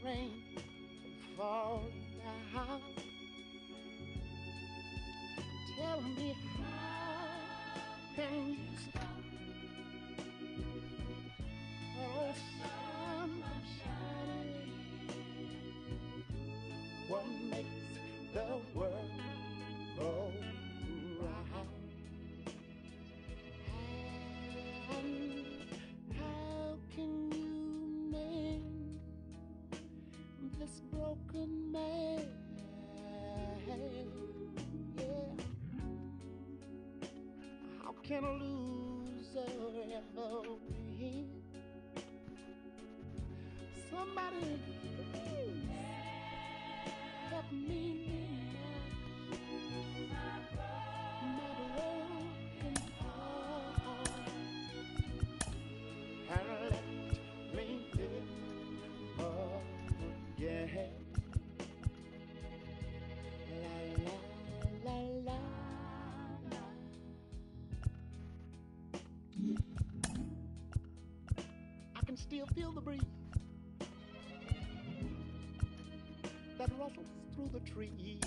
rain fall down. Tell me how can you stop? Oh, sun shining. What makes the world go round? And how can you mend this broken man? Yeah. How can a loser ever win? Somebody please help me mend my broken heart and let me live again. La la la la la. I can still feel the breeze that rustles through the trees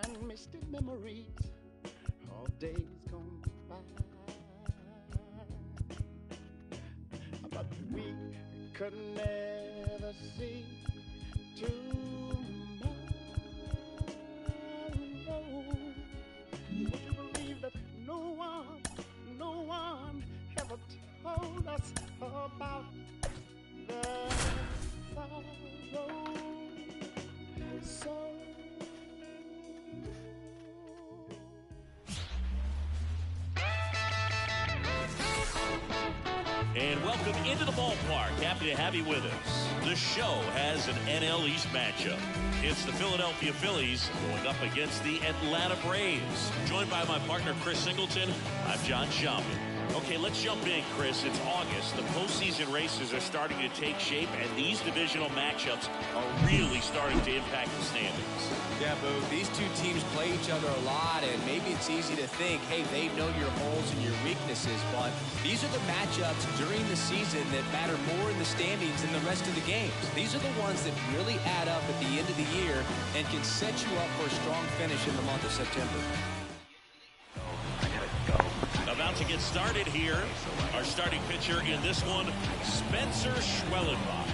and misty memories of days gone by. But we could never see tomorrow. Would you believe that no one ever told us about the sorrow? So and welcome into the ballpark. Happy to have you with us. The show has an NL East matchup. It's the Philadelphia Phillies going up against the Atlanta Braves. Joined by my partner, Chris Singleton, I'm John Schaumburg. Okay, let's jump in, Chris. It's August. The postseason races are starting to take shape, and these divisional matchups are really starting to impact the standings. Yeah, Boo, these two teams play each other a lot, and maybe it's easy to think, hey, they know your holes and your weaknesses, but these are the matchups during the season that matter more in the standings than the rest of the games. These are the ones that really add up at the end of the year and can set you up for a strong finish in the month of September. About to get started here. Our starting pitcher in this one, Spencer Schwellenbach.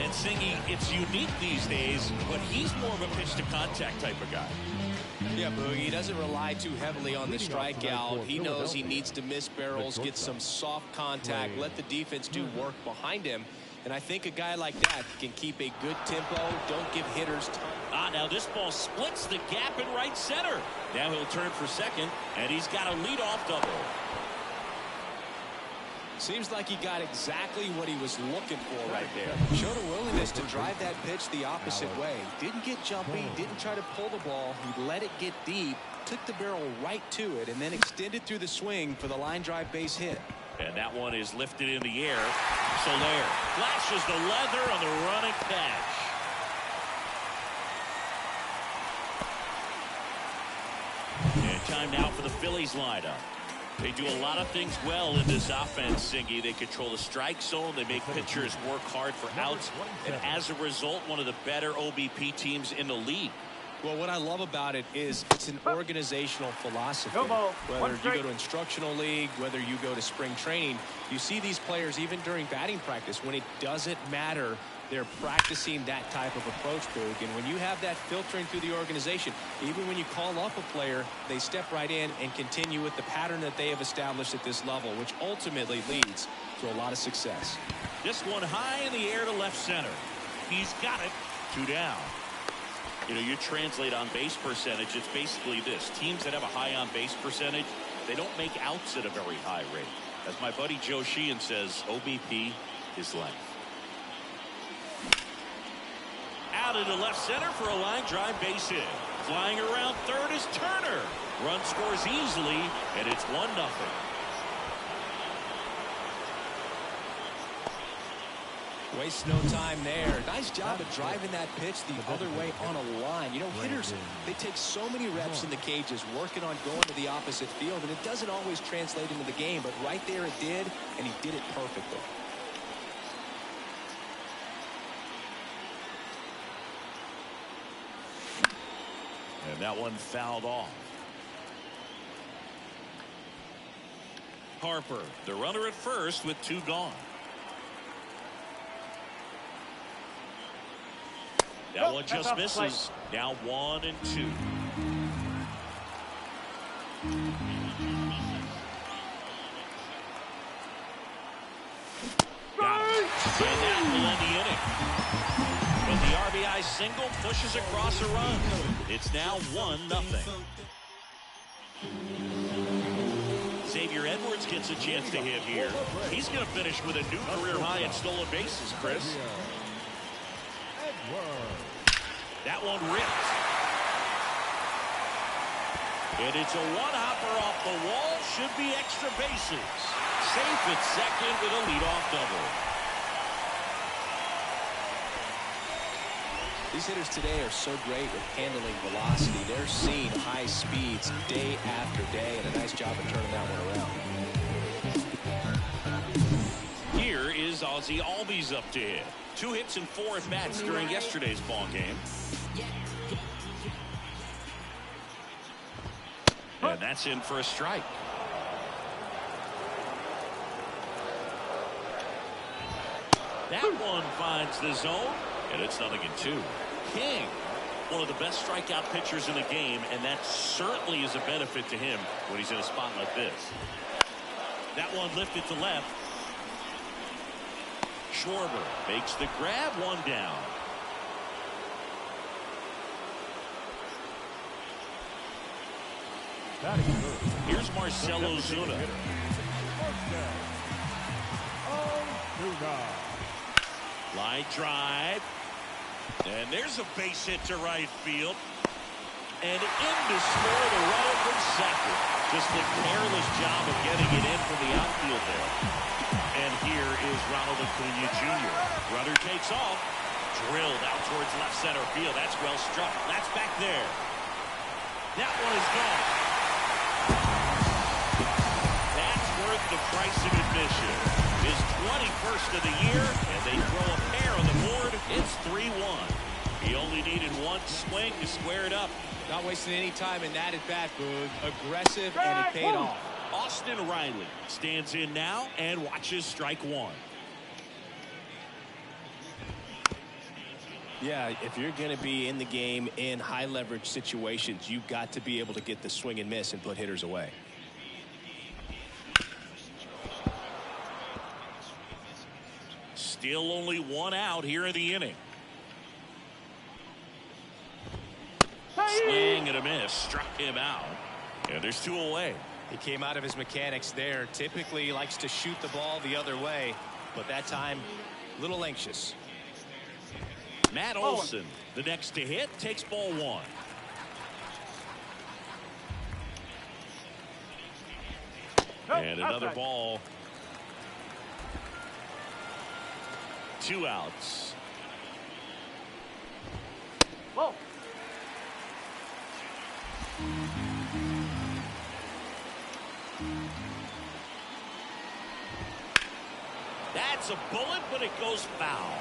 And Singy, it's unique these days, but he's more of a pitch-to-contact type of guy. Yeah, Boogie, he doesn't rely too heavily on the strikeout. He knows he needs to miss barrels, get some soft contact, let the defense do work behind him. And I think a guy like that can keep a good tempo, don't give hitters time. Now this ball splits the gap in right center. Now he'll turn for second, and he's got a leadoff double. Seems like he got exactly what he was looking for right there. Showed a willingness to drive that pitch the opposite way. Didn't get jumpy, didn't try to pull the ball. He let it get deep, took the barrel right to it, and then extended through the swing for the line drive base hit. And that one is lifted in the air. Soler flashes the leather on the running catch. And time now for the Phillies lineup. They do a lot of things well in this offense, Singy. They control the strike zone. They make pitchers work hard for outs. And as a result, one of the better OBP teams in the league. Well, what I love about it is it's an organizational philosophy. Whether you go to instructional league, whether you go to spring training, you see these players even during batting practice. When it doesn't matter, they're practicing that type of approach, Boog. And when you have that filtering through the organization, even when you call up a player, they step right in and continue with the pattern that they have established at this level, which ultimately leads to a lot of success. This one high in the air to left center. He's got it. 2 down. You know, you translate on base percentage, it's basically this. Teams that have a high on base percentage, they don't make outs at a very high rate. As my buddy Joe Sheehan says, OBP is length. Out into left center for a line drive base hit. Flying around third is Turner. Run scores easily, and it's 1-0. Waste no time there. Nice job of driving that pitch the other way on a line. You know, hitters, they take so many reps in the cages working on going to the opposite field, and it doesn't always translate into the game, but right there it did, and he did it perfectly. And that one fouled off. Harper, the runner at first with 2 gone. That one just misses. Now 1 and 2. Got it. And that will end the inning. But the RBI single pushes across a run. It's now 1-0. Xavier Edwards gets a chance to hit here. He's going to finish with a new career high in stolen bases, Chris. That one ripped. And it's a one-hopper off the wall. Should be extra bases. Safe at second with a leadoff double. These hitters today are so great with handling velocity. They're seeing high speeds day after day, and a nice job of turning that one around. Here is Ozzie Albies up to hit. 2 hits and 4 at-bats during yesterday's ball game. And that's in for a strike. That one finds the zone, and it's 0-2. King, one of the best strikeout pitchers in the game, and that certainly is a benefit to him when he's in a spot like this. That one lifted to left. Schwarber makes the grab, 1 down. Here's Marcell Ozuna. Line drive. And there's a base hit to right field. And in to score the runner from second. Just a careless job of getting it in from the outfield there. And here is Ronald Acuna Jr. Runner takes off. Drilled out towards left center field. That's well struck. That's back there. That one is gone. That's worth the price of admission. His 21st of the year, and they throw a pair on the board. It's 3-1. He only needed 1 swing to square it up. Not wasting any time in that at-bat, Boog. Aggressive, and it paid off. Austin Riley stands in now and watches strike 1. Yeah, if you're going to be in the game in high leverage situations, you've got to be able to get the swing and miss and put hitters away. Still only 1 out here in the inning. Swing and a miss. Struck him out. And there's 2 away. He came out of his mechanics there. Typically he likes to shoot the ball the other way, but that time a little anxious. Matt Olson, the next to hit, takes ball 1. And another ball. 2 outs. Whoa. That's a bullet, but it goes foul.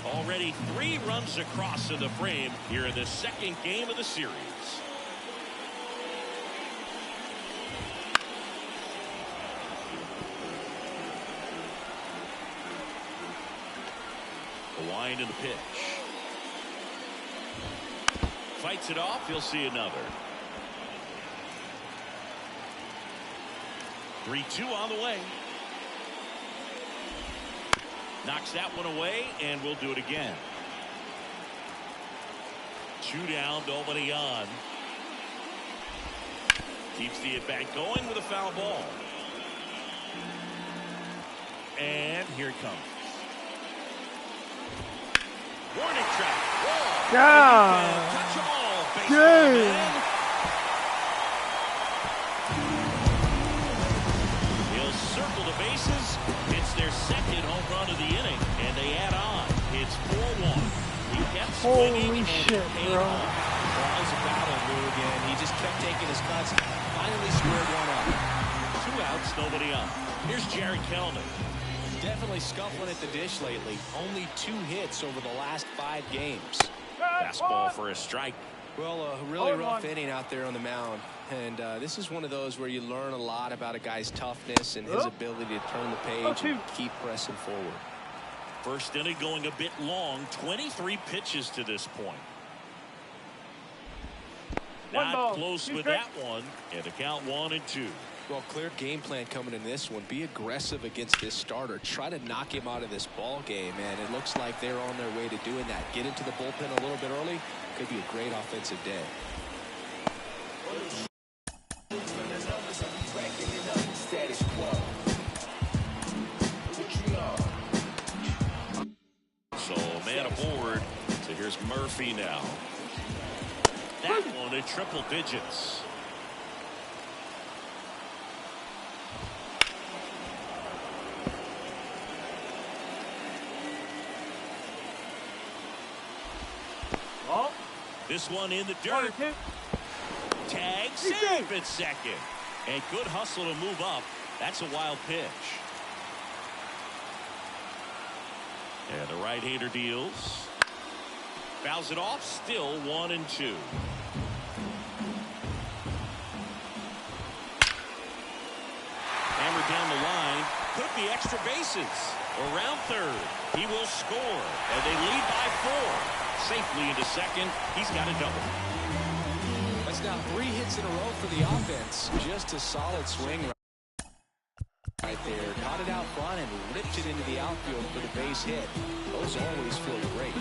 Already 3 runs across in the frame here in the second game of the series. A wind in the pitch. Fights it off. He'll see another. 3-2 on the way. Knocks that one away, and we'll do it again. 2 down, nobody on. Keeps the at-bat going with a foul ball. And here it comes. Warning track. Whoa. God. Touch all. Baseball man. He'll circle the bases the inning, and they add on. It's 4-1. He kept Holy swinging shit, bro. Well, it was a battle, Lou, again. He just kept taking his cuts. Finally squared one up. 2 outs, nobody on. Here's Jared Kelnick. Definitely scuffling at the dish lately. Only 2 hits over the last 5 games. Fastball for a strike. Well, a really rough inning out there on the mound. And this is one of those where you learn a lot about a guy's toughness and his ability to turn the page and keep pressing forward. First inning going a bit long. 23 pitches to this point. Not close with that one. And the count 1-2. Well, clear game plan coming in this one. Be aggressive against this starter. Try to knock him out of this ball game, and it looks like they're on their way to doing that. Get into the bullpen a little bit early. Could be a great offensive day. So man aboard. So here's Murphy now. That one in triple digits. This one in the dirt. Tag safe at second. And good hustle to move up. That's a wild pitch. And the right-hander deals. Fouls it off. Still 1-2. Hammered down the line. Could be extra bases. Around third. He will score. And they lead by 4. Safely into second. He's got a double. That's now 3 hits in a row for the offense. Just a solid swing right there. Caught it out front and ripped it into the outfield for the base hit. Those always feel great.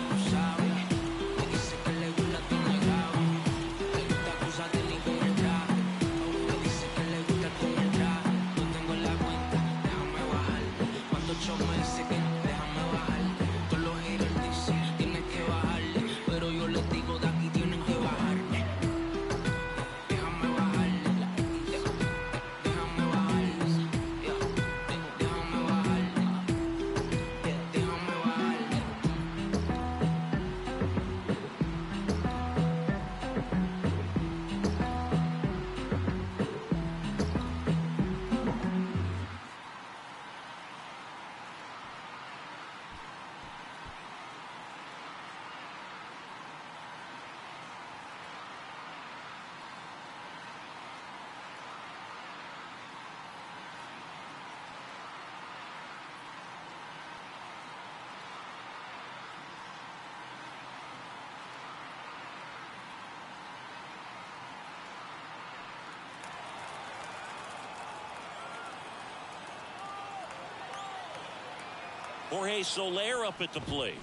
Jorge Soler up at the plate.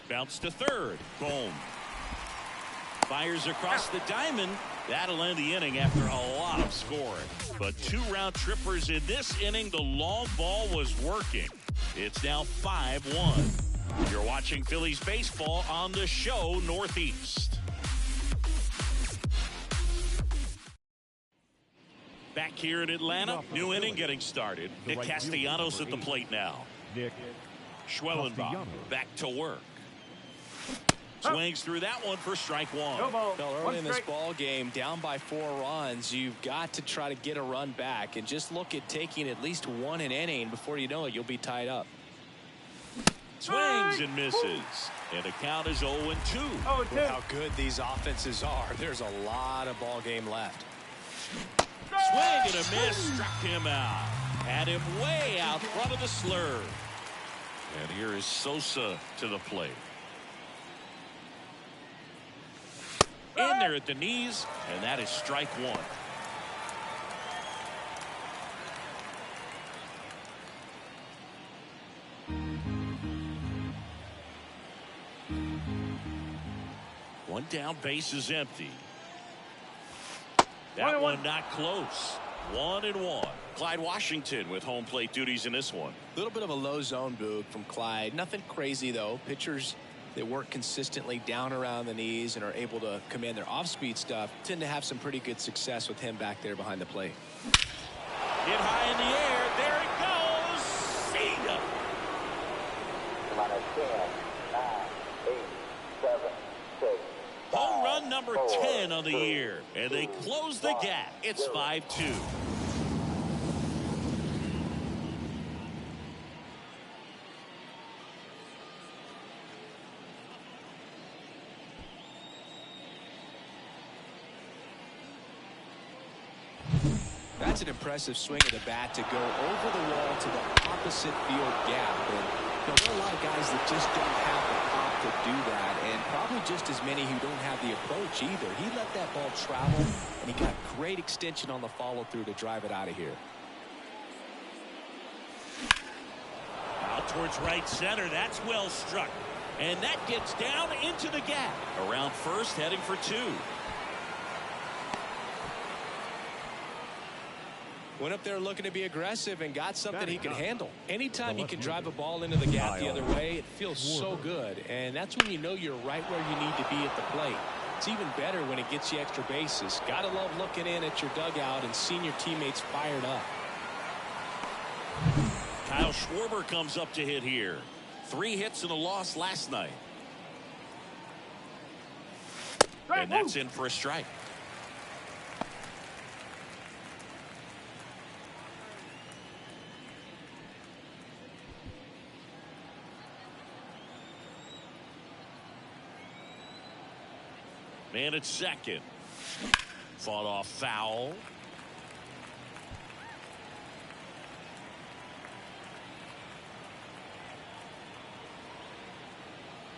Bounce to third. Boom. Fires across the diamond. That'll end the inning after a lot of scoring. But 2 round trippers in this inning. The long ball was working. It's now 5-1. You're watching Phillies baseball on the show Northeast. Back here in Atlanta. New inning getting started. Nick Castellanos at the plate now. Schwellenbach back to work. Swings through that one for strike 1. Well, early in this ball game, down by 4 runs, you've got to try to get a run back and just look at taking at least 1 an inning. Before you know it, you'll be tied up. Swings and misses. And the count is 0-2. With how good these offenses are, there's a lot of ball game left. Swing and a miss. Struck him out. Had him way out front of the slurve. And here is Sosa to the plate. In there at the knees, and that is strike 1. One down, base is empty. That one not close. 1-1. Clyde Washington with home plate duties in this one. A little bit of a low zone, Boog, from Clyde. Nothing crazy, though. Pitchers that work consistently down around the knees and are able to command their off-speed stuff tend to have some pretty good success with him back there behind the plate. Hit high in the air. There it goes. See ya. Home run number 10 on the year, and they close the gap. It's 5-2. That's an impressive swing of the bat to go over the wall to the opposite field gap. And there are a lot of guys that just don't have the pop to do that, and probably just as many who don't have the approach either. He let that ball travel, and he got great extension on the follow-through to drive it out of here. Out towards right center. That's well struck. And that gets down into the gap. Around first, heading for 2. Went up there looking to be aggressive and got something he can handle. Anytime you can drive a ball into the gap the other way, it feels so good. And that's when you know you're right where you need to be at the plate. It's even better when it gets you extra bases. Gotta love looking in at your dugout and seeing your teammates fired up. Kyle Schwarber comes up to hit here. 3 hits and a loss last night. And that's in for a strike. Man at second. Fought off foul.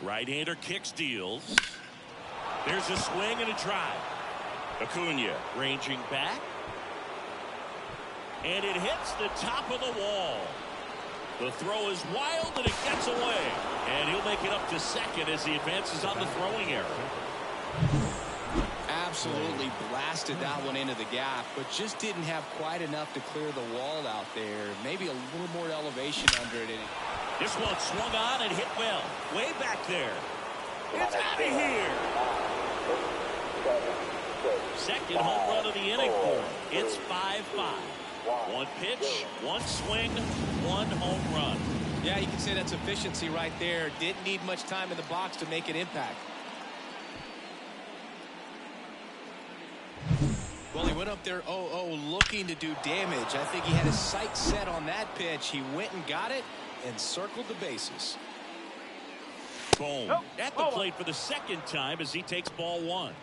Right-hander kicks, deals. There's a swing and a drive. Acuna ranging back. And it hits the top of the wall. The throw is wild and it gets away. And he'll make it up to second as he advances on the throwing error. Absolutely blasted that one into the gap, but just didn't have quite enough to clear the wall out there. Maybe a little more elevation under it. This one swung on and hit well. Way back there. It's out of here. Second home run of the inning for him. It's 5-5. 1 pitch, 1 swing, 1 home run. Yeah, you can say that's efficiency right there. Didn't need much time in the box to make an impact. Well, he went up there 0-0 looking to do damage. I think he had his sights set on that pitch. He went and got it and circled the bases. Boom. At the plate for the second time as he takes ball 1.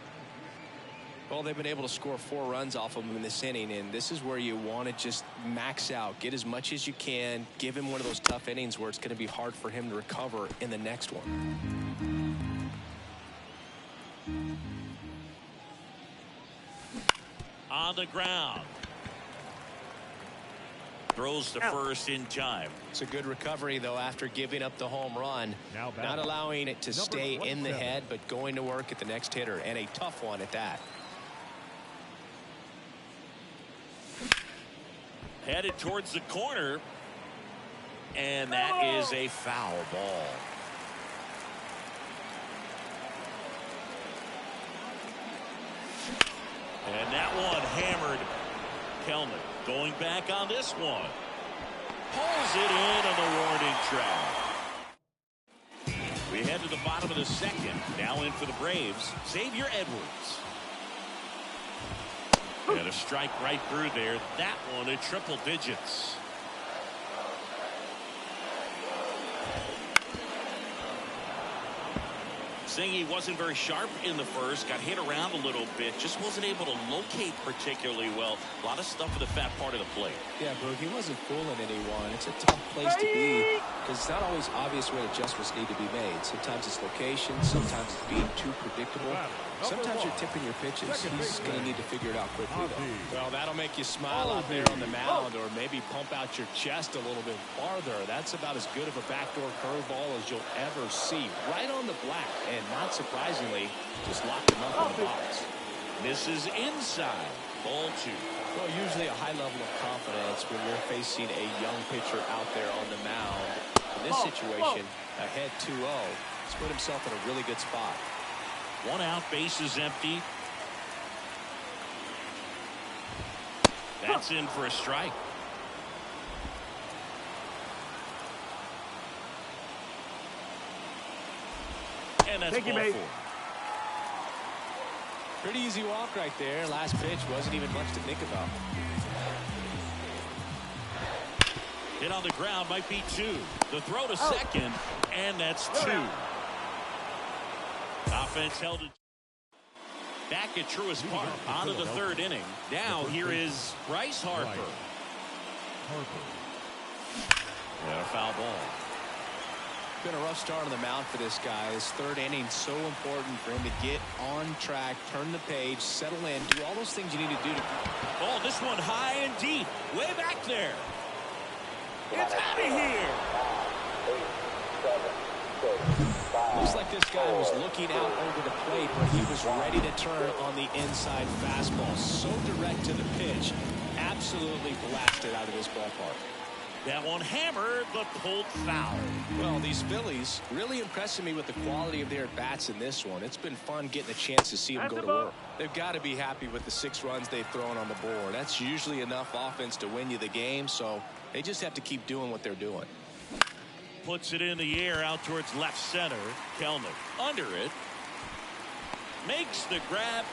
Well, they've been able to score 4 runs off of him in this inning, and this is where you want to just max out. Get as much as you can. Give him one of those tough innings where it's going to be hard for him to recover in the next one. On the ground. Throws to first in time. It's a good recovery, though, after giving up the home run. Not allowing it to stay in the head, but going to work at the next hitter, and a tough one at that. Headed towards the corner. And that is a foul ball. And that one hammered. Kelman going back on this one. Pulls it in on the warning track. We head to the bottom of the second. Now in for the Braves, Xavier Edwards. And a strike right through there. That one at triple digits. Singy wasn't very sharp in the first, got hit around a little bit, just wasn't able to locate particularly well. A lot of stuff in the fat part of the plate. Yeah, Boog, he wasn't fooling anyone. It's a tough place to be because it's not always obvious where adjustments need to be made. Sometimes it's location, sometimes it's being too predictable. Sometimes you're tipping your pitches. He's going to need to figure it out quickly, though. Well, that'll make you smile out there on the mound or maybe pump out your chest a little bit farther. That's about as good of a backdoor curveball as you'll ever see. Right on the black, and not surprisingly, just locked him up in the box. Misses inside. Ball 2. Well, usually a high level of confidence when you're facing a young pitcher out there on the mound. In this situation, ahead 2-0, he's put himself in a really good spot. 1 out, bases empty. That's in for a strike. And that's ball 4. Pretty easy walk right there. Last pitch wasn't even much to think about. Hit on the ground, might be 2. The throw to second, and that's 2. Offense held it. Back at Truist Park, on to the 3rd inning. Now here is Bryce Harper. And a foul ball. Been a rough start on the mound for this guy. His 3rd inning so important for him to get on track, turn the page, settle in, do all those things you need to do to. Oh, this one high and deep, way back there. It's out of here. Looks like this guy was looking out over the plate, but he was ready to turn on the inside fastball. So direct to the pitch. Absolutely blasted out of this ballpark. That one hammered, but pulled foul. Well, these Phillies really impressing me with the quality of their bats in this one. It's been fun getting a chance to see them go to work. They've got to be happy with the 6 runs they've thrown on the board. That's usually enough offense to win you the game, so they just have to keep doing what they're doing. Puts it in the air out towards left center. Kelnick under it. Makes the grab,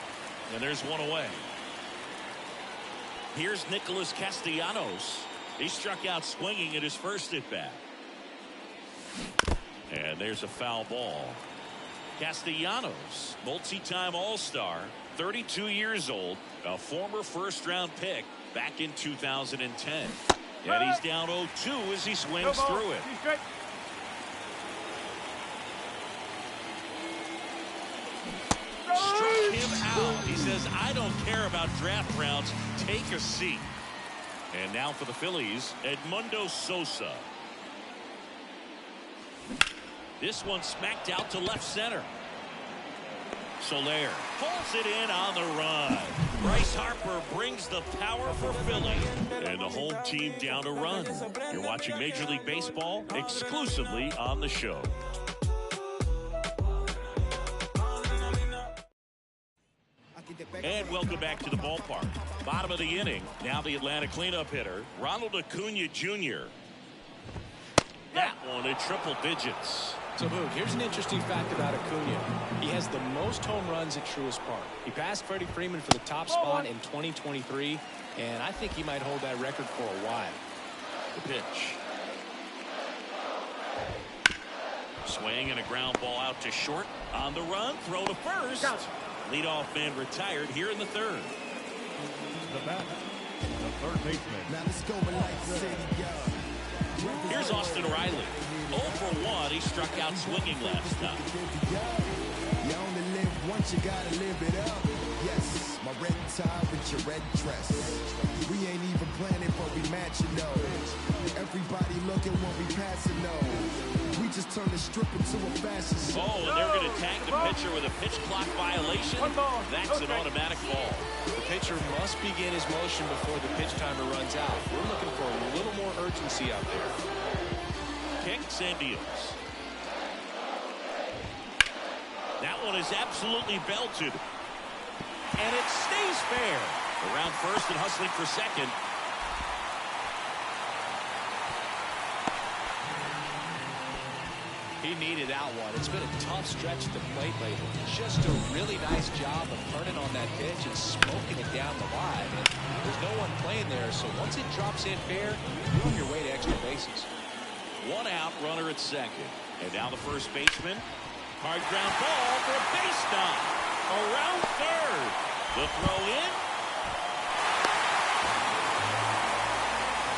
and there's one away. Here's Nicholas Castellanos. He struck out swinging at his first at bat. And there's a foul ball. Castellanos, multi-time All-Star, 32 years old, a former 1st-round pick back in 2010. And he's down 0-2 as he swings through it. Struck him out. He says, I don't care about draft rounds. Take a seat. And now for the Phillies, Edmundo Sosa. This one smacked out to left center. Soler pulls it in on the run. Bryce Harper brings the power for Philly. And the home team down a run. You're watching Major League Baseball exclusively on the show. And welcome back to the ballpark. Bottom of the inning. Now the Atlanta cleanup hitter, Ronald Acuna Jr. That one in triple digits. So, Boog, here's an interesting fact about Acuna. He has the most home runs at Truist Park. He passed Freddie Freeman for the top spot in 2023, and I think he might hold that record for a while. The pitch. Swing and a ground ball out to short. On the run, throw to first. Leadoff man retired here in the 3rd. The bat, the 3rd baseman. Now let's go like Here's Austin Riley. 0 for 1. He struck out swinging last time. You only live once, you gotta live it up. Yes, my red tie with your red dress. We ain't even planning, but we matching those. Everybody looking when we passing those. We just turn the strip into a fashion show. Oh, and they're going to tag the pitcher with a pitch clock violation. That's an automatic ball. The pitcher must begin his motion before the pitch timer runs out. We're looking for a little more urgency out there. Kicks and deals. That one is absolutely belted. And it stays fair. Around first and hustling for second. He needed that one. It's been a tough stretch at the plate lately. Just a really nice job of turning on that pitch and smoking it down the line. And there's no one playing there, so once it drops in fair, you're on your way to extra bases. 1 out, runner at second. And now the first baseman. Hard ground ball for a base knock. Around third. The throw in.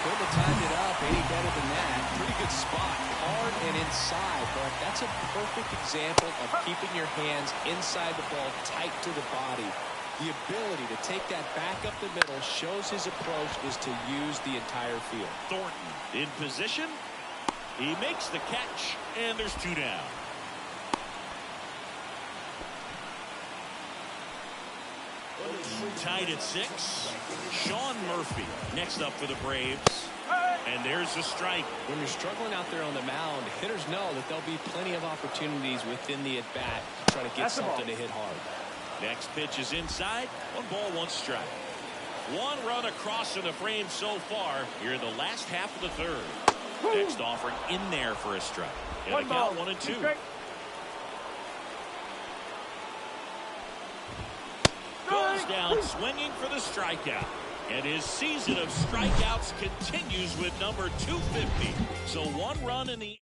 Couldn't have timed it up any better than that. Pretty good spot. Hard and inside, but that's a perfect example of keeping your hands inside the ball, tight to the body. The ability to take that back up the middle shows his approach is to use the entire field. Thornton in position. He makes the catch, and there's 2 down. Tied at 6. Sean Murphy next up for the Braves. And there's a strike. When you're struggling out there on the mound, hitters know that there'll be plenty of opportunities within the at-bat to try to get something to hit hard. Next pitch is inside. 1 ball, 1 strike. 1 run across in the frame so far here in the last half of the 3rd. Next offering in there for a strike. And a count 1 and 2. goes down swinging for the strikeout. And his season of strikeouts continues with number 250. So 1 run in the...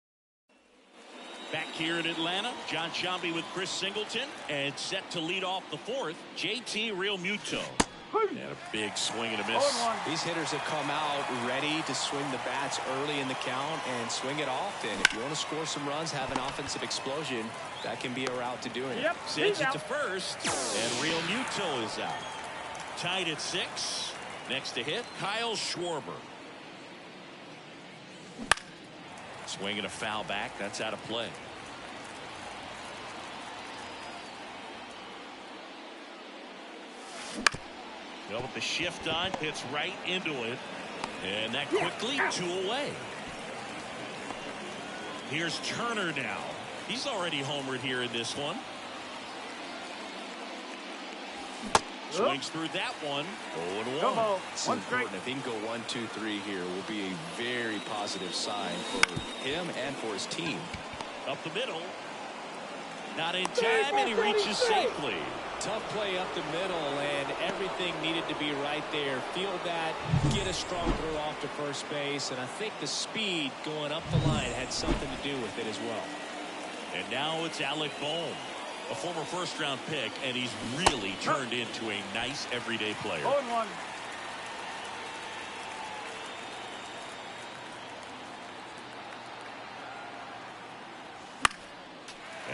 Back here in Atlanta, John Sciambi with Chris Singleton. And set to lead off the 4th, JT Realmuto. And a big swing and a miss. These hitters have come out ready to swing the bats early in the count and swing it often. If you want to score some runs, have an offensive explosion, that can be a route to doing it. Sends it to first, and Realmuto is out. Tied at 6. Next to hit, Kyle Schwarber. Swing and a foul back. That's out of play. Well, with the shift on, hits right into it. And that quickly 2 away. Here's Turner now. He's already homered here in this one. Swings through that one. 0-1. It's important. If he can go 1, 2, 3 here, will be a very positive sign for him and for his team. Up the middle. Not in time, and he reaches safely. Tough play up the middle, and everything needed to be right there. Feel that, get a strong throw off to first base, and I think the speed going up the line had something to do with it as well. And now it's Alec Bohm, a former first-round pick, and he's really turned into a nice everyday player. 0-1.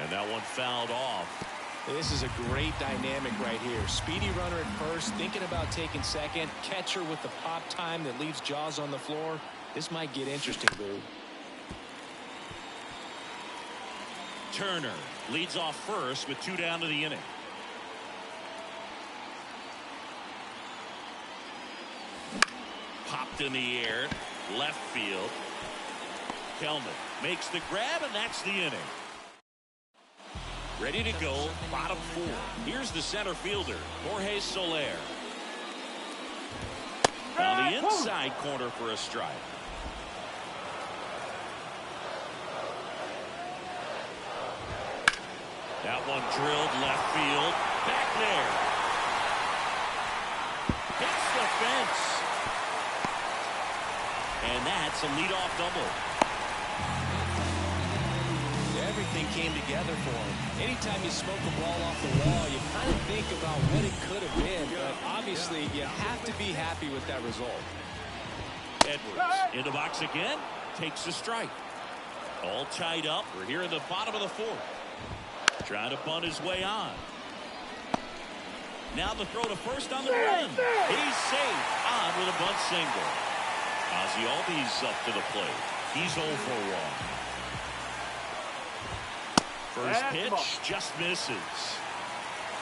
And that one fouled off. This is a great dynamic right here. Speedy runner at first, thinking about taking second. Catcher with the pop time that leaves Jaws on the floor. This might get interesting, Lou. Turner leads off first with 2 down to the inning. Popped in the air, left field. Kelman makes the grab, and that's the inning. Ready to go, bottom 4. Here's the center fielder, Jorge Soler. Now the inside corner for a strike. That one drilled left field. Back there. Hits the fence. And that's a leadoff double. Everything came together for him. Anytime you smoke a ball off the wall, you kind of think about what it could have been. But obviously, you have to be happy with that result. Edwards in the box again. Takes a strike. All tied up. We're here in the bottom of the 4th. Trying to bunt his way on. Now the throw to first on the run. He's safe on with a bunt single. Ozzie Albies up to the plate. He's 0 for 1. First pitch just misses.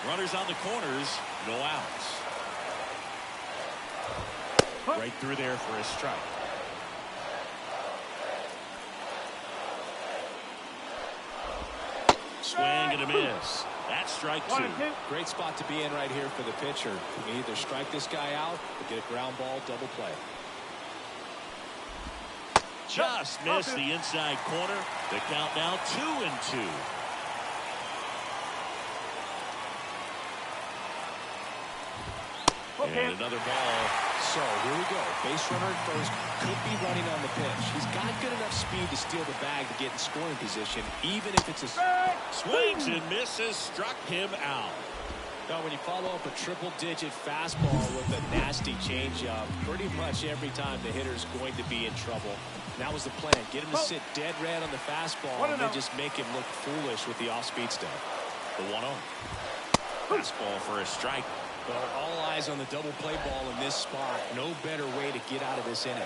Runners on the corners, no outs. Right through there for a strike. Swing and a miss. That's strike 2. Great spot to be in right here for the pitcher. You can either strike this guy out or get a ground ball double play. Just missed the inside corner. The count now 2-2. And another ball. So here we go. Base runner at first. Could be running on the pitch. He's got good enough speed to steal the bag to get in scoring position, even if it's a... Swings and misses. Struck him out. Now, when you follow up a triple-digit fastball with a nasty changeup, pretty much every time the hitter's going to be in trouble. And that was the plan. Get him to sit dead red on the fastball and then just make him look foolish with the off-speed stuff. The 1-0. Fastball for a strike. But all eyes on the double play ball in this spot. No better way to get out of this inning.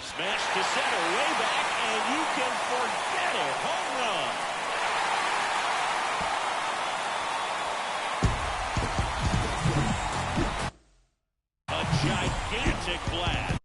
Smash to center, way back, and you can forget it. Home run. A gigantic blast.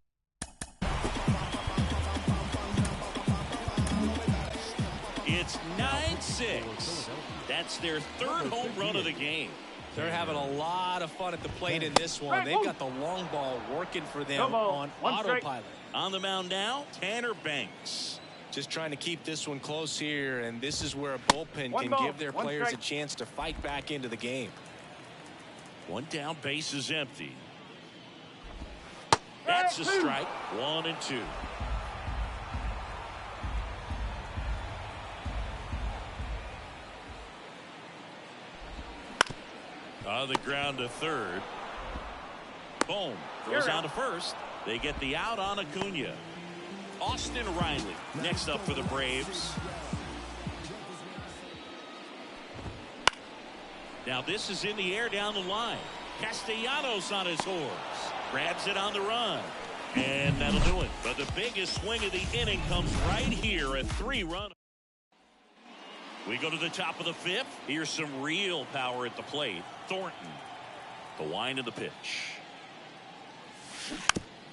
It's 9-6. That's their 3rd home run of the game. They're having a lot of fun at the plate in this one. They've got the long ball working for them on autopilot. On the mound now, Tanner Banks. Just trying to keep this one close here, and this is where a bullpen can give their players a chance to fight back into the game. One down, base is empty. That's a strike. 1-2. On the ground to third. Boom. Goes on to first. They get the out on Acuna. Austin Riley next up for the Braves. Now this is in the air down the line. Castellanos on his horse. Grabs it on the run. And that'll do it. But the biggest swing of the inning comes right here. A 3-run. We go to the top of the 5th. Here's some real power at the plate. Thornton. The wind of the pitch.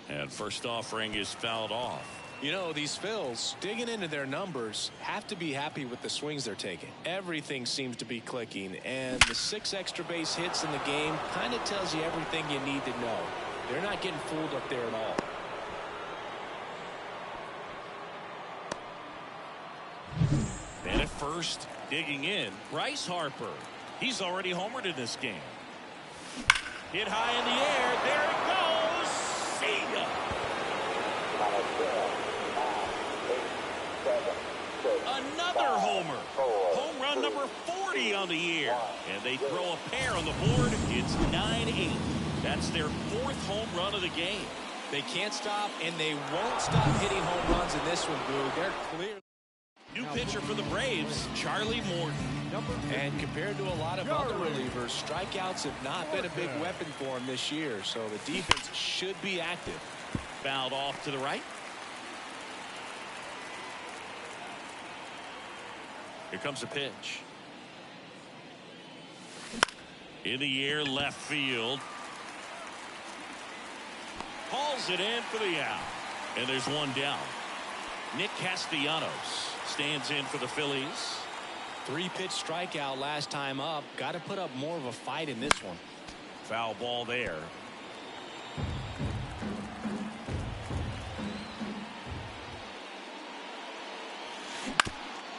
And first offering is fouled off. You know, these Phils, digging into their numbers, have to be happy with the swings they're taking. Everything seems to be clicking, and the 6 extra base hits in the game kind of tells you everything you need to know. They're not getting fooled up there at all. And at first, digging in, Bryce Harper. He's already homered in this game. Hit high in the air. There it goes. See ya. Another homer. Home run number 40 on the year. And they throw a pair on the board. It's 9-8. That's their 4th home run of the game. They can't stop, and they won't stop hitting home runs in this one, Boo. They're clear. New pitcher for the Braves, Charlie Morton. And compared to a lot of other relievers, strikeouts have not been a big weapon for him this year, so the defense should be active. Fouled off to the right. Here comes a pitch. In the air, left field. Hauls it in for the out. And there's one down. Nick Castellanos stands in for the Phillies. 3-pitch strikeout last time up. Got to put up more of a fight in this one. Foul ball there.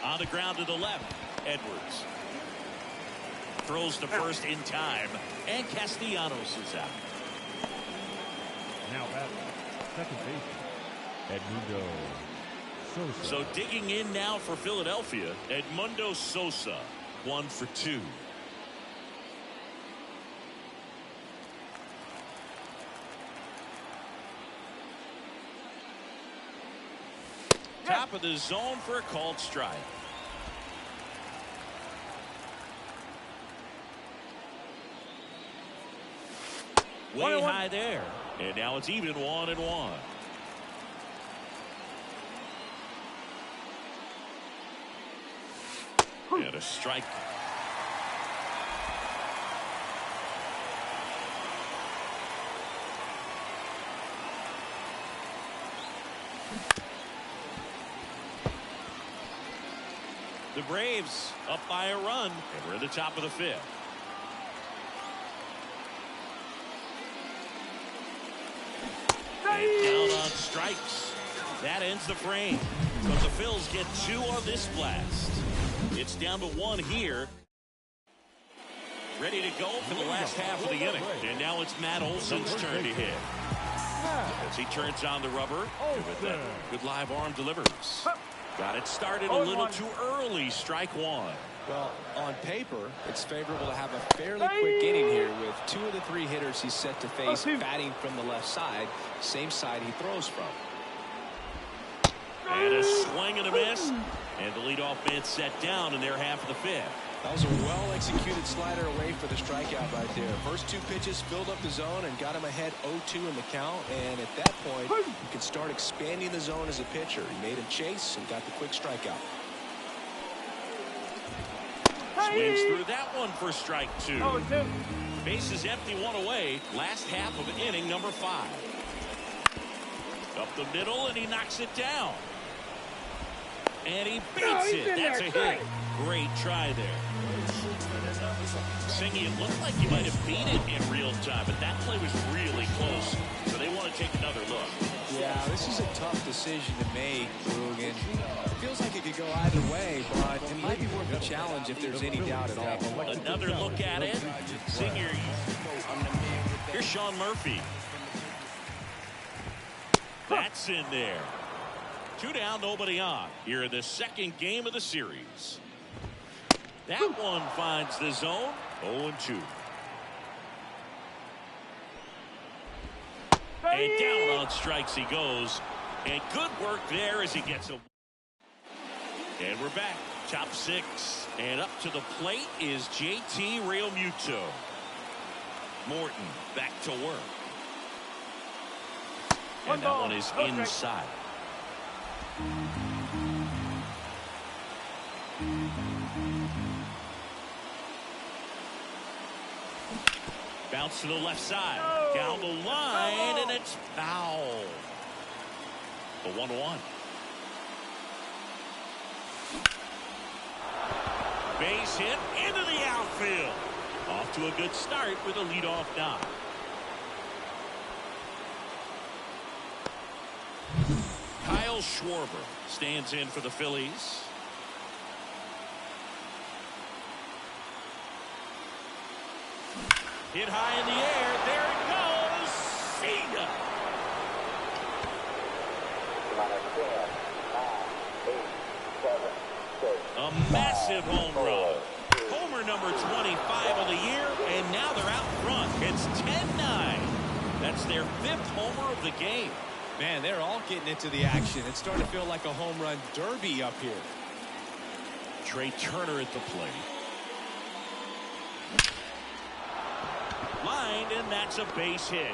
On the ground to the left. Edwards throws to first in time, and Castellanos is out. Now at second base, Edmundo Sosa. So digging in now for Philadelphia, Edmundo Sosa, 1 for 2. Top of the zone for a called strike. Way high there. And now it's even 1-1. And a strike. The Braves up by a run, and we're at the top of the 5th. And down on strikes. That ends the frame. But the Phils get 2 on this blast. It's down to 1 here. Ready to go for the last half of the inning. And now it's Matt Olson's turn to hit. As he turns on the rubber. With that good live arm delivers. Got it started a little too early. Strike 1. Well, on paper, it's favorable to have a fairly quick inning here with 2 of the 3 hitters he's set to face batting from the left side, same side he throws from. And a swing and a miss. And the leadoff man set down in their half of the 5th. That was a well-executed slider away for the strikeout right there. First 2 pitches filled up the zone and got him ahead 0-2 in the count. And at that point, you can start expanding the zone as a pitcher. He made him chase and got the quick strikeout. Swings through that one for strike 2. Base is empty, 1 away. Last half of inning number 5. Up the middle, and he knocks it down. And he beats it. That's a hit. Great try there. Singy, it looked like you might have beat it in real time, but that play was really close. So they want to take another look. Yeah, this is a tough decision to make, Rugen. feels like it could go either way, but it might be worth a challenge if there's any doubt at all. Another look at it. Senior. Here's Sean Murphy. That's in there. 2 down, nobody on. Here in the second game of the series. That one finds the zone. 0-2. And down on strikes he goes. And good work there as he gets a. And we're back. Top 6. And up to the plate is JT Realmuto. Morton back to work. And that one is inside. Bounce to the left side. Down the line, and it's foul. The 1-1. Base hit into the outfield. Off to a good start with a leadoff knock. Kyle Schwarber stands in for the Phillies. Hit high in the air. There it goes. See ya. 9, 8, 7, 6. A massive home run. Homer number 25 of the year, and now they're out front. It's 10-9. That's their 5th homer of the game. Man, they're all getting into the action. It's starting to feel like a home run derby up here. Trey Turner at the plate. Lined, and that's a base hit.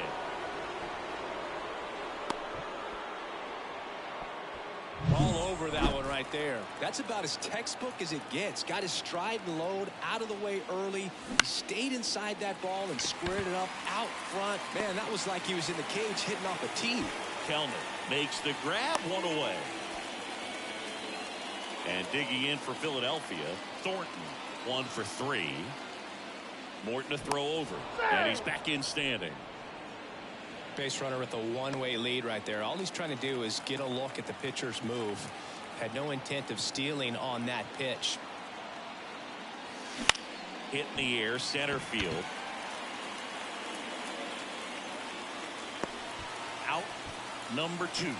All over that one right there. That's about as textbook as it gets. Got his stride and load out of the way early. He stayed inside that ball and squared it up out front. Man, that was like he was in the cage hitting off a tee. Kellner makes the grab, 1 away. And digging in for Philadelphia, Thornton, 1 for 3. Morton to throw over, and he's back in standing. Base runner with a one-way lead right there. All he's trying to do is get a look at the pitcher's move. Had no intent of stealing on that pitch. Hit in the air, center field. Out, number 2.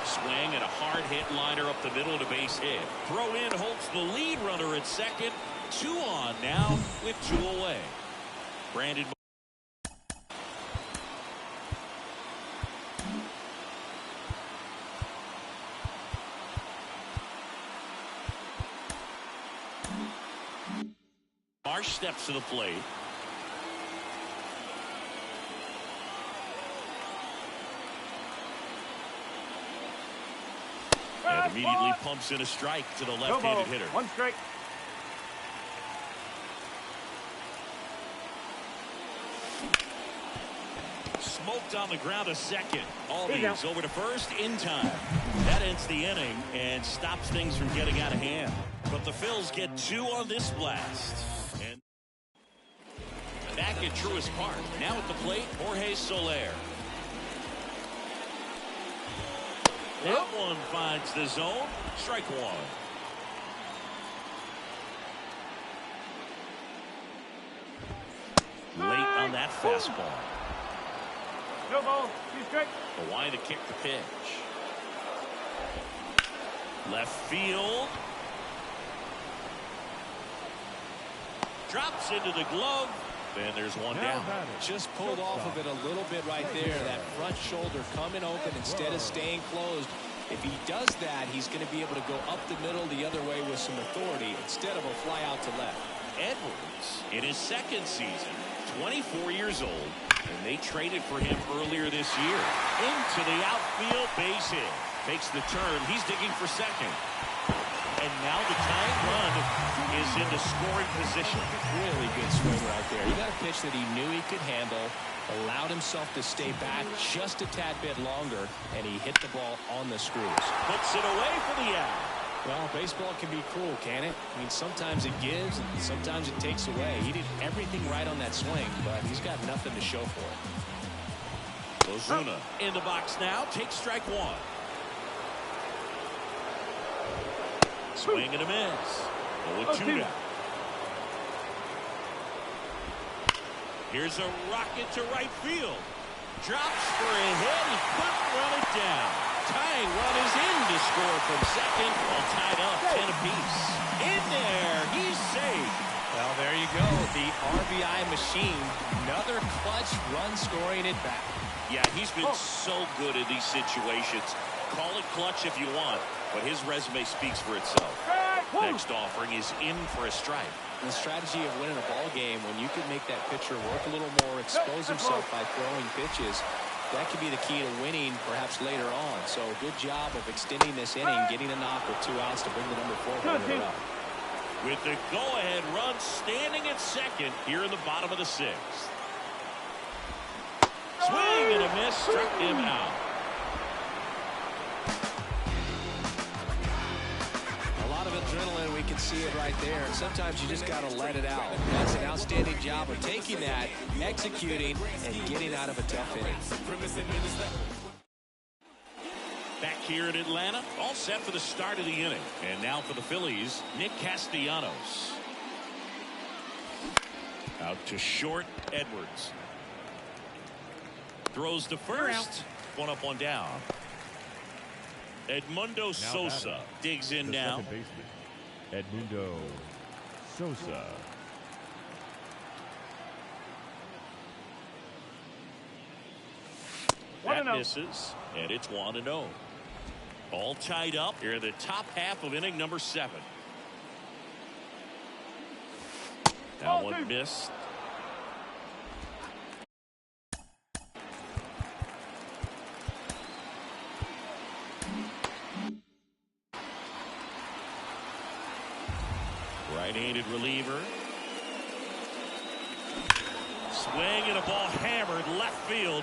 Swing and a hard hit liner up the middle to base hit. Throw in holds the lead runner at second. 2 on now with 2 away. Brandon. Marsh steps to the plate. And immediately pumps in a strike to the left-handed hitter. 1 strike. Smoked on the ground a second. Albies over to first in time. That ends the inning and stops things from getting out of hand. But the Phils get 2 on this blast. And back at Truist Park. Now at the plate, Jorge Soler. That one finds the zone. Strike 1. Late on that fastball. No ball. 2 strikes. Hawaii to kick the pitch. Left field. Drops into the glove. And there's 1 down. Just pulled off of it a little bit right there. That front shoulder coming open instead of staying closed. If he does that, he's going to be able to go up the middle the other way with some authority instead of a fly out to left. Edwards in his 2nd season, 24 years old, and they traded for him earlier this year. Into the outfield, base hit. Takes the turn. He's digging for second. And now the tying run is into scoring position. Really good swing right there. He got a pitch that he knew he could handle, allowed himself to stay back just a tad bit longer, and he hit the ball on the screws. Puts it away for the out. Well, baseball can be cruel, can it? I mean, sometimes it gives and sometimes it takes away. He did everything right on that swing, but he's got nothing to show for it. Ozuna in the box now. Takes strike one. Swing and a miss. 0-2 now. Here's a rocket to right field. Drops for a hit. He couldn't run it down. Tying run is in to score from second. All tied up 10 apiece. In there. He's safe. Well, there you go. The RBI machine. Another clutch run scoring at bat. Yeah, he's been so good in these situations. Call it clutch if you want, but his resume speaks for itself. Next offering is in for a strike. The strategy of winning a ball game, when you can make that pitcher work a little more, expose himself by throwing pitches, that could be the key to winning perhaps later on. So good job of extending this inning, getting a knock with 2 outs to bring the number 4 runner up. With the go-ahead run standing at second here in the bottom of the 6th. Swing and a miss, struck him out. Adrenaline, we can see it right there, and sometimes you just got to let it out. That's an outstanding job of taking that, executing, and getting out of a tough inning. Back here in Atlanta, all set for the start of the inning. And now for the Phillies, Nick Castellanos. Out to short, Edwards. Throws to first. One up, one down. Edmundo Sosa digs in now. Edmundo Sosa. That misses, and it's 1-0. All tied up here in the top half of inning number 7. That one missed. Right-handed reliever. Swing and a ball hammered left field.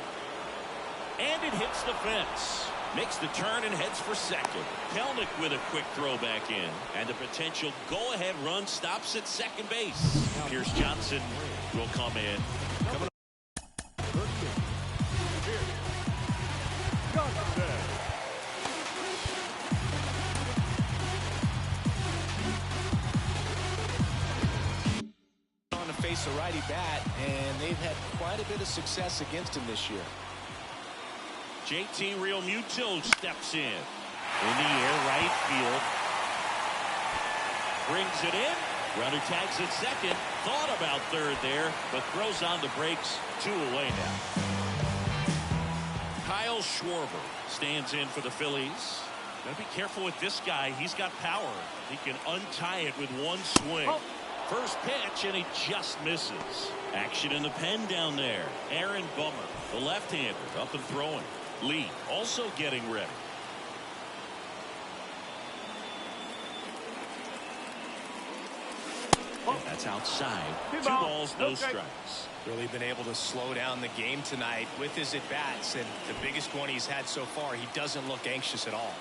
And it hits the fence. Makes the turn and heads for second. Kelnick with a quick throw back in. And the potential go-ahead run stops at second base. Pierce Johnson will come in. Coming face a righty bat, and they've had quite a bit of success against him this year. JT Realmuto steps in the air, right field. Brings it in. Runner tags at second. Thought about third there, but throws on the brakes. 2 away now. Kyle Schwarber stands in for the Phillies. Gotta be careful with this guy. He's got power. He can untie it with one swing. First pitch, and he just misses. Action in the pen down there. Aaron Bummer, the left-hander, up and throwing. Lee also getting ready. That's outside. 2 balls, no strikes. Really been able to slow down the game tonight with his at-bats, and the biggest one he's had so far, he doesn't look anxious at all.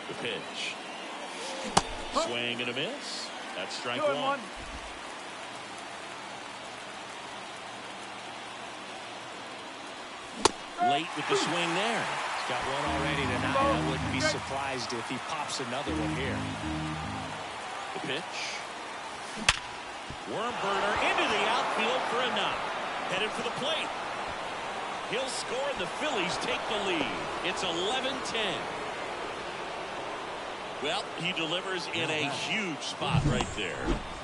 The pitch. Swing and a miss. That's strike 1. Late with the swing there. He's got one already tonight. I wouldn't be surprised if he pops another one here. The pitch. Worm burner into the outfield for a knock. Headed for the plate. He'll score, and the Phillies take the lead. It's 11-10. Well, he delivers in a huge spot right there.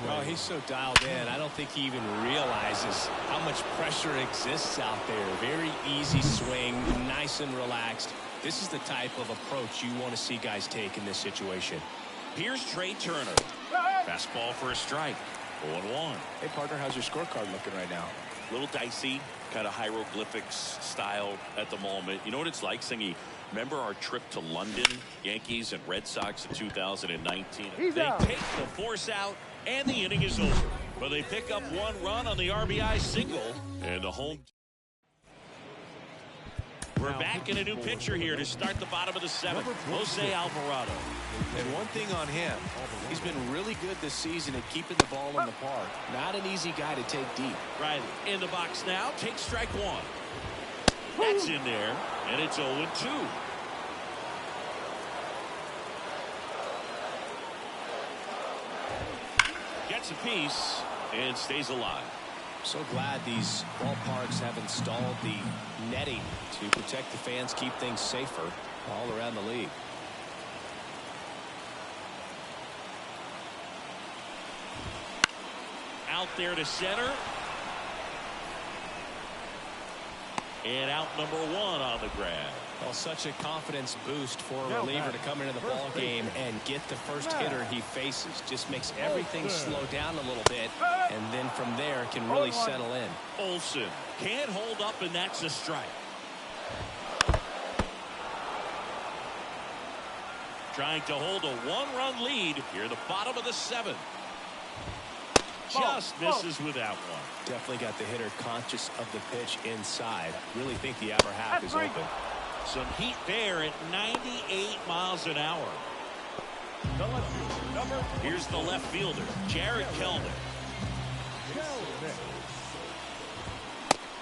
Well, he's so dialed in. I don't think he even realizes how much pressure exists out there. Very easy swing, nice and relaxed. This is the type of approach you want to see guys take in this situation. Here's Trey Turner. Fastball for a strike. 0-1. Hey, partner, how's your scorecard looking right now? A little dicey, kind of hieroglyphics style at the moment. You know what it's like, Singy? Remember our trip to London, Yankees and Red Sox in 2019? They take the force out, and the inning is over. But they pick up 1 run on the RBI single, and the home. We're back in a new pitcher here to start the bottom of the seventh. Jose Alvarado. And one thing on him, he's been really good this season at keeping the ball in the park. Not an easy guy to take deep. Riley in the box now. Takes strike one. That's in there, and it's 0-2. Gets a piece and stays alive. So glad these ballparks have installed the netting to protect the fans, keep things safer all around the league. Out there to center. And out number one on the grab. Well, such a confidence boost for a reliever to come into the ball game and get the first hitter he faces. Just makes everything slow down a little bit, and then from there can really settle in. Olsen can't hold up, and that's a strike. Trying to hold a one-run lead here at the bottom of the seventh. Just misses with that one. Definitely got the hitter conscious of the pitch inside. Really think the upper half is open. Some heat there at 98 miles an hour. Here's the left fielder, Jared Kelman.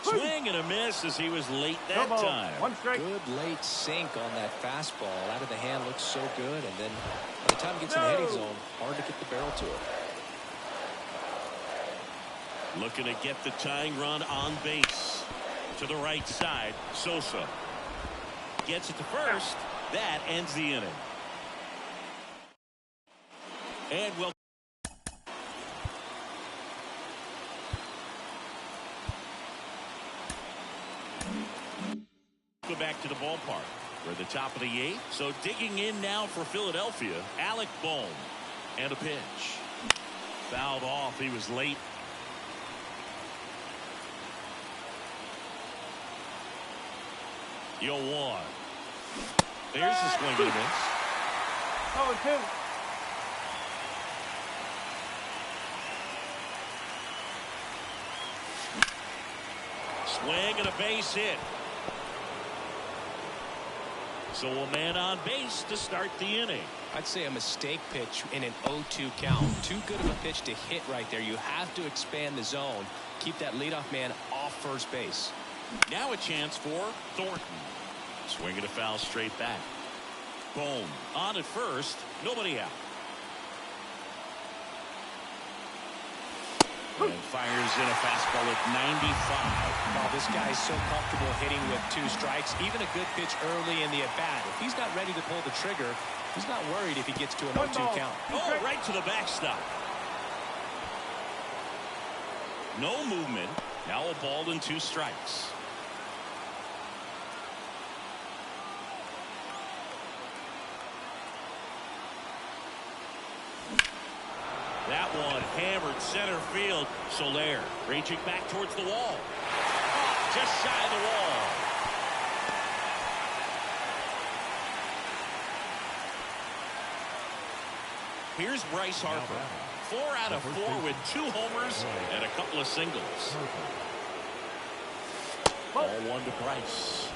Swing and a miss as he was late that time. Good late sink on that fastball. Out of the hand looks so good, and then by the time it gets in the hitting zone, hard to get the barrel to it. Looking to get the tying run on base. To the right side, Sosa. Gets it to first. That ends the inning. And we'll go back to the ballpark. We're at the top of the eighth. So digging in now for Philadelphia, Alec Bohm. And a pitch. Fouled off. He was late. Yo, one. There's the swing and a miss. 0-2. Swing and a base hit. So a man on base to start the inning. I'd say a mistake pitch in an 0-2 count. Too good of a pitch to hit right there. You have to expand the zone. Keep that leadoff man off first base. Now a chance for Thornton. Swinging a foul straight back. Bohm on at first. Nobody out. And fires in a fastball at 95. Oh, this guy's so comfortable hitting with 2 strikes. Even a good pitch early in the at-bat. If he's not ready to pull the trigger, he's not worried if he gets to an 0-2 count. Oh, right to the backstop. No movement. Now a ball and 2 strikes. That one hammered center field. Soler reaching back towards the wall. Oh, just shy of the wall. Here's Bryce Harper. 4 out of 4 with 2 homers and a couple of singles. Ball 1 to Bryce.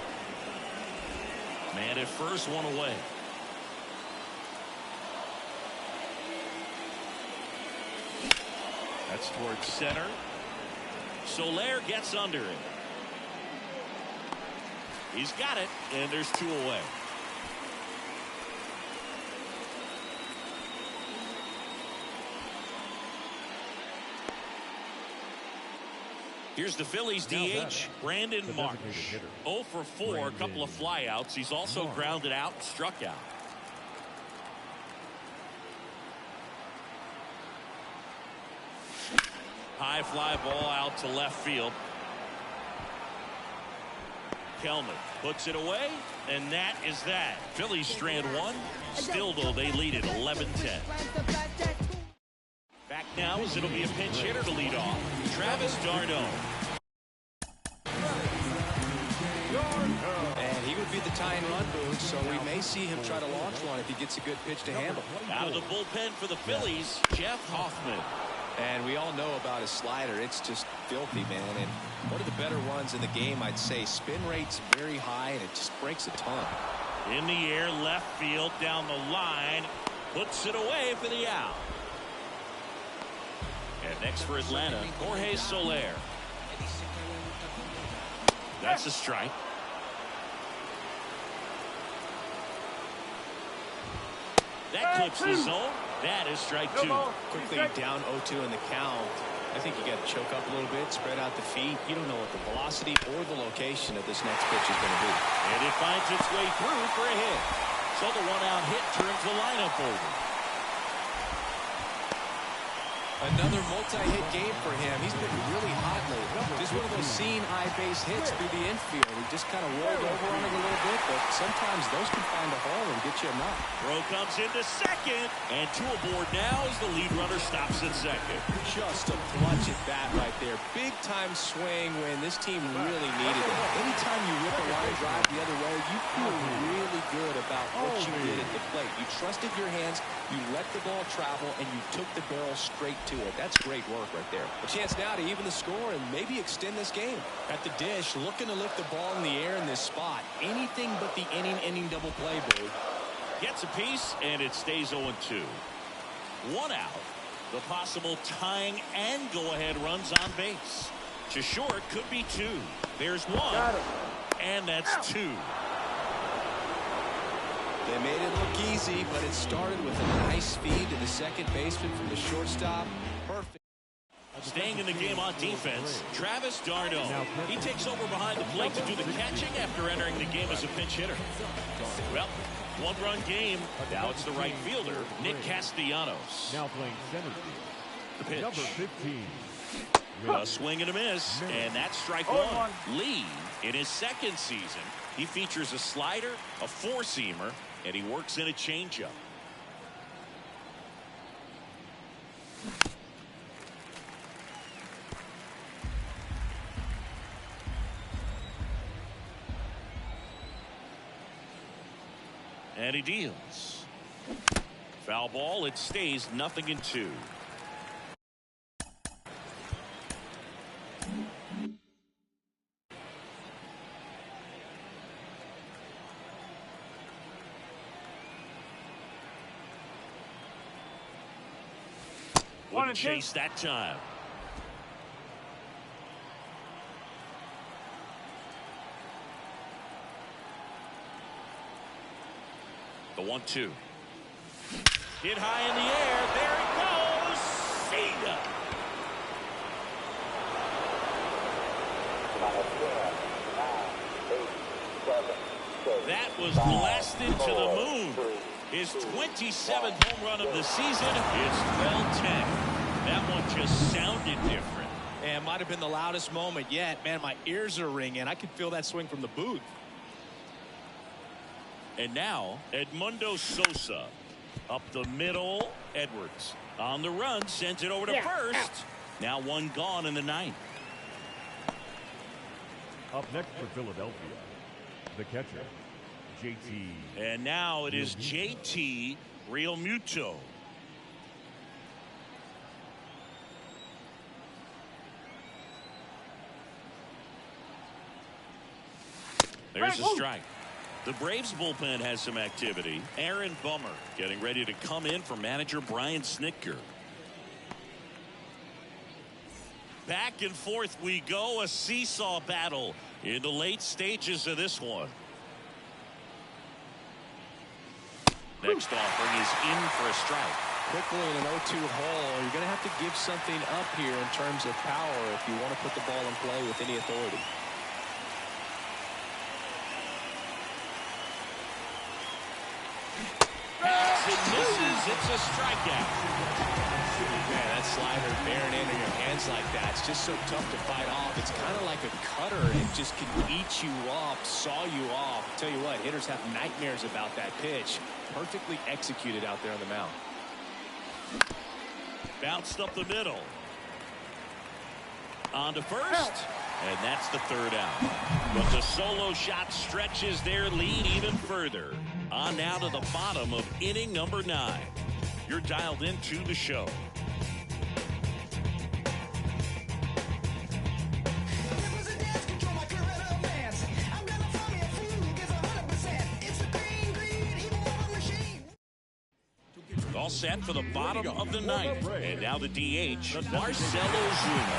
Man at first, 1 away. That's towards center. Soler gets under it. He's got it, and there's 2 away. Here's the Phillies DH, Brandon Marsh. 0 for 4, a couple of flyouts. He's also grounded out, struck out. High fly ball out to left field. Kelman puts it away, and that is that. Phillies strand 1. Still, though, they lead it 11-10. Back now as it'll be a pinch hitter to lead off. Travis d'Arnaud. And he would be the tying run boost, so we may see him try to launch one if he gets a good pitch to handle. Out of the bullpen for the Phillies, Jeff Hoffman. And we all know about his slider. It's just filthy, man. And one of the better ones in the game, I'd say. Spin rate's very high, and it just breaks a ton. In the air, left field, down the line. Puts it away for the out. And next for Atlanta, Jorge Soler. That's a strike. That clips the zone. That is strike two. Quickly down 0-2 in the count. I think you got to choke up a little bit, spread out the feet. You don't know what the velocity or the location of this next pitch is going to be. And it finds its way through for a hit. So the one-out hit turns the lineup over. Another multi-hit game for him. He's been really hot lately. Just one of those seeing high base hits through the infield. He just kind of rolled over on it a little bit, but sometimes those can find a hole and get you a knock. Throw comes into second, and to aboard now as the lead runner stops at second. Just a clutch at bat right there. Big time swing when this team really needed it. Anytime you rip a line drive the other way, you feel really good about what you did at the plate. You trusted your hands, you let the ball travel, and you took the barrel straight to it. That's great work right there. A chance now to even the score and maybe extend this game. At the dish, looking to lift the ball in the air in this spot. Anything but the inning double play, Boo. Gets a piece, and it stays 0-2. One out. The possible tying and go-ahead runs on base. To short could be two. There's one, and that's two. They made it look easy, but it started with a nice feed to the second baseman from the shortstop. Perfect. Staying in the game on defense, Travis d'Arnaud. He takes over behind the plate to do the catching after entering the game as a pinch hitter. Well, one-run game. Now it's the right fielder, Nick Castellanos. Now playing center field. The pitch. Number 15. A swing and a miss, and that's strike one. Lee, in his second season, he features a slider, a four-seamer, and he works in a changeup. And he deals. Foul ball, it stays 0-2. Wouldn't chase that time. The 1-2. Hit high in the air. There it goes. See ya. That was blasted to the moon. His 27th home run of the season. It's 12-10. That one just sounded different. And might have been the loudest moment yet. Man, my ears are ringing. I could feel that swing from the booth. And now, Edmundo Sosa. Up the middle, Edwards. On the run, sends it over to first. Now one gone in the ninth. Up next for Philadelphia, the catcher, JT. And now it is JT Realmuto. There's a strike. The Braves bullpen has some activity. Aaron Bummer getting ready to come in for manager Brian Snitker. Back and forth we go, a seesaw battle in the late stages of this one. Next offering is in for a strike. Quickly in an 0-2 hole, you're going to have to give something up here in terms of power if you want to put the ball in play with any authority. It misses. It's a strikeout. Man, that slider bearing into your hands like that, it's just so tough to fight off. It's kind of like a cutter. It just can eat you up, saw you off. Tell you what, hitters have nightmares about that pitch. Perfectly executed out there on the mound. Bounced up the middle. On to first. And that's the third out. But the solo shot stretches their lead even further. On now to the bottom of inning number 9. You're dialed into the show. all set for the bottom of the ninth. And now the DH, Marcelo Zuna.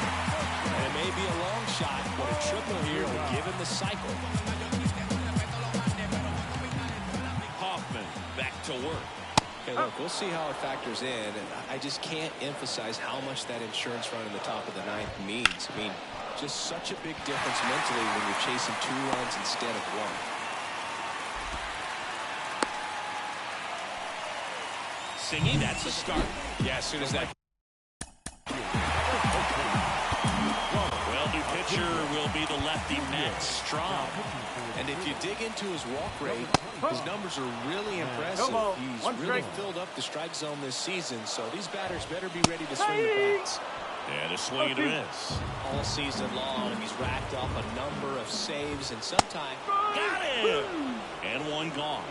And it may be a long shot, but a triple here will give him the cycle. Hoffman back to work. Hey, look, we'll see how it factors in. And I just can't emphasize how much that insurance run in the top of the ninth means. I mean, just such a big difference mentally when you're chasing 2 runs instead of 1. Singy, that's a start. Yeah, as soon as that. Well, new pitcher will be the lefty Matt Strahm. And if you dig into his walk rate, his numbers are really impressive. He's really filled up the strike zone this season, so these batters better be ready to swing the bats. And a swing and a miss. All season long, he's racked up a number of saves, and sometimes... Got him! And one gone.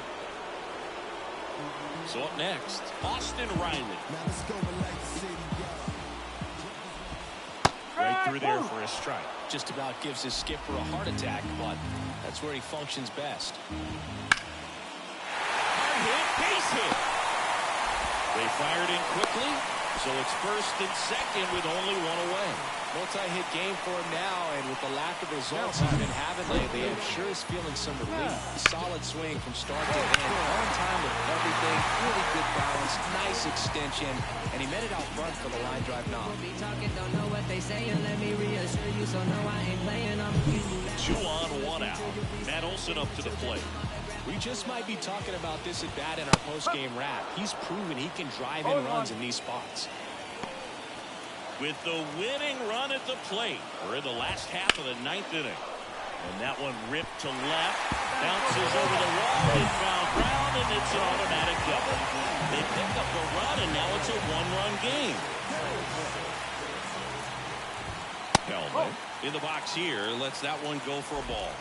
So up next, Austin Riley. Now let's go to Light City, Right through there for a strike. just about gives his skipper a heart attack, but that's where he functions best. Hard hit, base hit. They fired in quickly, so it's first and second with only one away. Multi-hit game for him now, and with the lack of results he's been having lately, I'm sure he's feeling some relief. Solid swing from start to end, on time with everything, really good balance, nice extension, and he met it out front for the line drive knock. 2 on, 1 out. Matt Olson up to the plate. We just might be talking about this at bat in our post-game wrap. He's proven he can drive in runs in these spots. With the winning run at the plate, we're in the last half of the 9th inning. And that one ripped to left, bounces over the wall, inbound ground, and it's an automatic double. They pick up the run, and now it's a 1-run game. Hellman in the box here, lets that one go for a ball.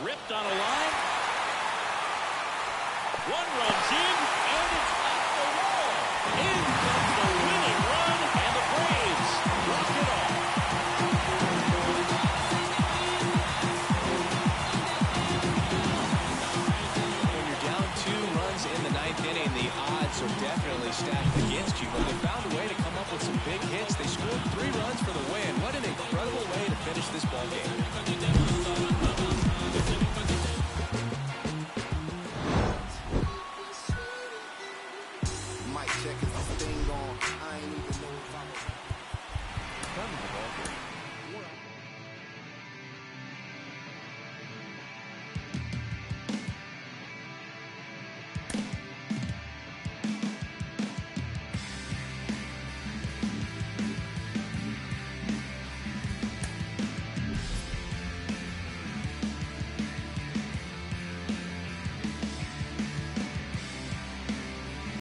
Ripped on a line. One runs in, and it's off the wall. In comes the winning run, and the Braves walk it off. When you're down 2 runs in the 9th inning, the odds are definitely stacked against you, but they found a way to come up with some big hits. They scored 3 runs for the win. What an incredible way to finish this ball game. Mike check